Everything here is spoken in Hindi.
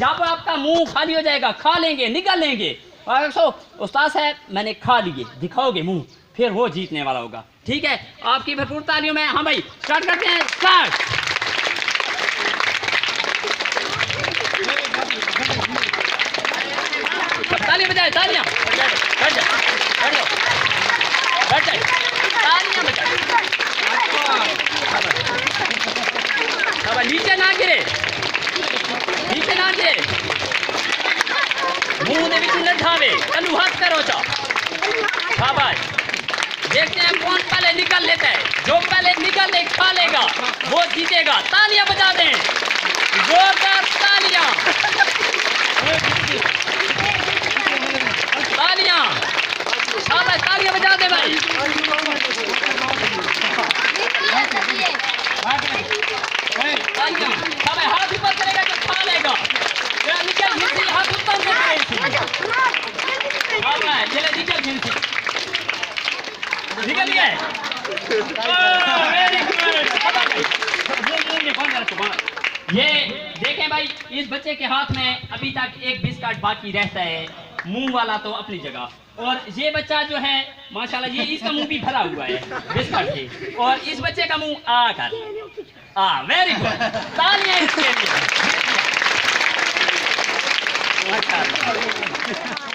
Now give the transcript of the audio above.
जब आपका मुंह खाली हो जाएगा, खा लेंगे, निकल लेंगे, और उस्ताद साहब मैंने खा लिए, दिखाओगे मुंह, फिर वो जीतने वाला होगा। ठीक है, आपकी भरपूर तालियों में। हाँ भाई, स्टार्ट करते हैं, स्टार्ट। तालियां बजाए, तालियां, बैठ जाओ, बैठ जाओ, बैठ जाओ, तालियां बजाए। अब नीचे ना गिरे, नीचे ना गिरे, मुंह ने भी न ठावे, चलू हाथ करो चा। शाबाश। देखते हैं कौन पहले निकल लेता है। जो पहले निकल ले खा लेगा वो जीतेगा। तालियां बजा दें, जोरदार तालियां, तालियां, शाबाश, तालियां बजा दे भाई। तालियां, शाबाश, हाथ ऊपर करेगा जो खा लेगा। निकल घिसी, हाथ ऊपर से शाबाश, चले निकल घिसी, निकल गया। Very good. ये देखें भाई, इस बच्चे के हाथ में अभी तक एक बिस्किट बाकी रहता है, मुंह वाला तो अपनी जगह, और ये बच्चा जो है माशाल्लाह, ये इसका मुंह भी भरा हुआ है बिस्किट से, और इस बच्चे का मुंह आकर वेरी गुड, तालियां इसके लिए। माशाल्लाह।